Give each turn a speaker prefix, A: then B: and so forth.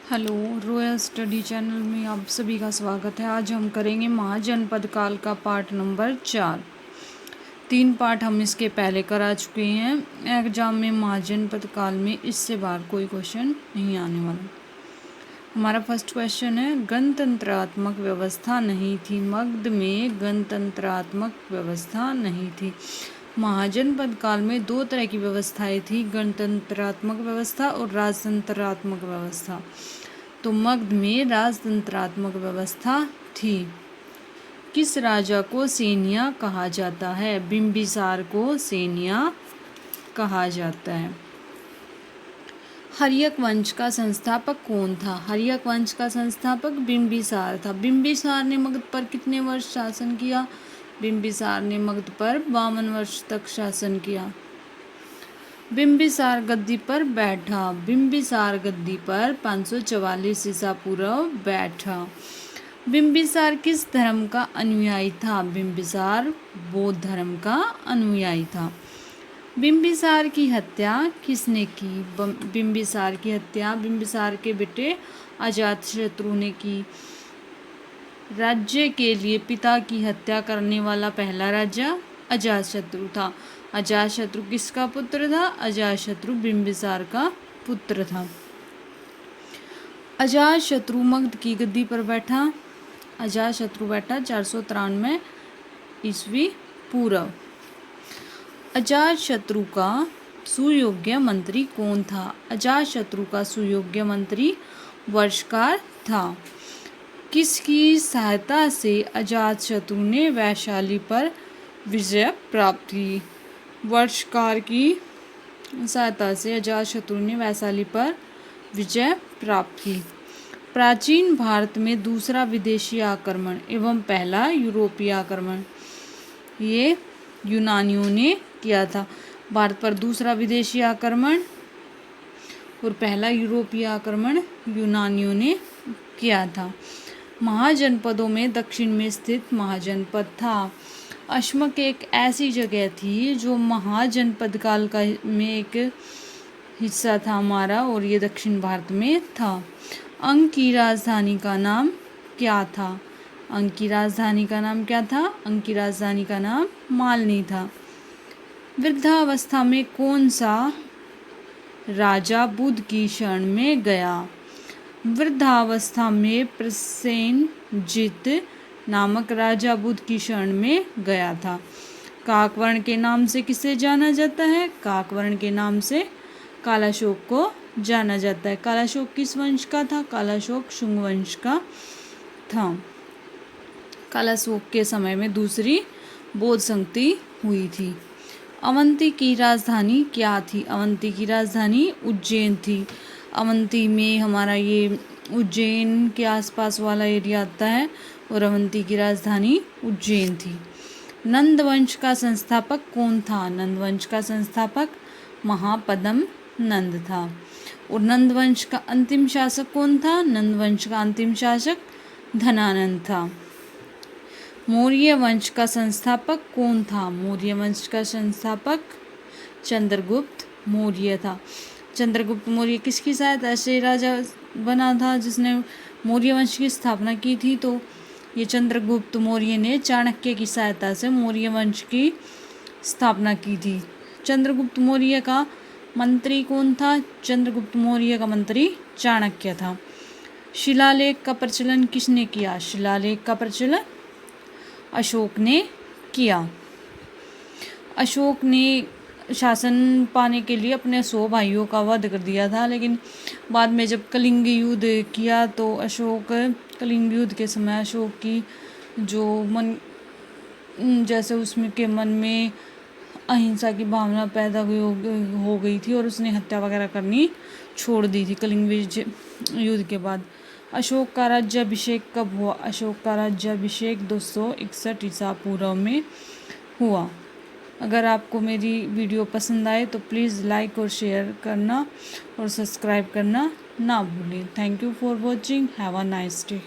A: Hello, royal study channel में आप सभी का स्वागत है। आज हम करेंगे महाजनपद काल का पार्ट नंबर 4। 3 पार्ट हम इसके पहले करा चुके हैं। एग्जाम में महाजनपद काल में इससे बाहर कोई क्वेश्चन नहीं आने वाला। हमारा फर्स्ट क्वेश्चन है, गणतंत्रात्मक व्यवस्था नहीं थी। मगध में गणतंत्रात्मक व्यवस्था नहीं थी। महाजनपद काल में 2 तरह की व्यवस्थाएं थी, गणतंत्रात्मक व्यवस्था और राजतंत्रात्मक व्यवस्था। तो मगध में राजतंत्रात्मक व्यवस्था थी। किस राजा को सेनिया कहा जाता है? बिंबिसार को सेनिया कहा जाता है। हर्यक वंश का संस्थापक कौन था? हर्यक वंश का संस्थापक बिंबिसार था। बिंबिसार ने मगध पर कितने वर्ष शासन किया? बिंबिसार ने मगध पर 52 वर्ष तक शासन किया। बिंबिसार गद्दी पर बैठा। बिंबिसार गद्दी पर 544 ईसा पूर्व बैठा। बिंबिसार किस धर्म का अनुयायी था? बिंबिसार बौद्ध धर्म का अनुयायी था। बिंबिसार की हत्या किसने की? बिंबिसार की हत्या बिंबिसार के बेटे अजातशत्रु ने की। राज्य के लिए पिता की हत्या करने वाला पहला राजा अजातशत्रु था। अजातशत्रु किसका पुत्र था? अजातशत्रु बिंबिसार का पुत्र था। अजातशत्रु मगध की गद्दी पर बैठा। अजातशत्रु बैठा 493 ईस्वी पूर्व। अजातशत्रु का सुयोग्य मंत्री कौन था? अजातशत्रु का सुयोग्य मंत्री वर्षकार था। किसकी सहायता से अजातशत्रु ने वैशाली पर विजय प्राप्त की? वर्षकार की सहायता से अजातशत्रु ने वैशाली पर विजय प्राप्त की। प्राचीन भारत में दूसरा विदेशी आक्रमण एवं पहला यूरोपीय आक्रमण ये यूनानियों ने किया था। भारत पर दूसरा विदेशी आक्रमण और पहला यूरोपीय आक्रमण यूनानियों ने किया था। महाजनपदों में दक्षिण में स्थित महाजनपद था। अश्मक एक ऐसी जगह थी जो महाजनपद काल का में एक हिस्सा था हमारा, और ये दक्षिण भारत में था। अंग की राजधानी का नाम क्या था? अंग की राजधानी का नाम क्या था? अंग की राजधानी का नाम मालनी था। वृद्धावस्था में कौन सा राजा बुद्ध की शरण में गया? वृद्धावस्था में प्रसेनजित नामक राजा बुद्ध की शरण में गया था। काकवर्ण के नाम से किसे जाना जाता है? काकवर्ण के नाम से कालाशोक को जाना जाता है। कालाशोक किस वंश का था? कालाशोक शुंग वंश का था। कालाशोक के समय में दूसरी बौद्ध संगति हुई थी। अवंती की राजधानी क्या थी? अवंती की राजधानी उज्जैन थी। अवंती में हमारा ये उज्जैन के आसपास वाला एरिया आता है, और अवंती की राजधानी उज्जैन थी। नंद वंश का संस्थापक कौन था? नंद वंश का संस्थापक महापद्म नंद था। और नंद वंश का अंतिम शासक कौन था? नंद वंश का अंतिम शासक धनानंद था। मौर्य वंश का संस्थापक कौन था? मौर्य वंश का संस्थापक चंद्रगुप्त मौर्य था। चंद्रगुप्त मौर्य किसकी सहायता से राजा बना था, जिसने मौर्य वंश की स्थापना की थी? तो ये चंद्रगुप्त मौर्य ने चाणक्य की सहायता से मौर्य वंश की स्थापना की थी। चंद्रगुप्त मौर्य का मंत्री कौन था? चंद्रगुप्त मौर्य का मंत्री चाणक्य था। शिलालेख का प्रचलन किसने किया? शिलालेख का प्रचलन अशोक ने किया। अशोक ने शासन पाने के लिए अपने 100 भाइयों का वध कर दिया था, लेकिन बाद में जब कलिंग युद्ध किया तो कलिंग युद्ध के समय अशोक की जो मन जैसे उसमें के मन में अहिंसा की भावना पैदा हो गई थी, और उसने हत्या वगैरह करनी छोड़ दी थी कलिंग युद्ध के बाद। अशोक का राज्याभिषेक कब हुआ? अशोक का राज्याभिषेक 261 ईसा पूर्व में हुआ। अगर आपको मेरी वीडियो पसंद आए तो प्लीज़ लाइक और शेयर करना और सब्सक्राइब करना ना भूलें। Thank you for watching. Have a nice day.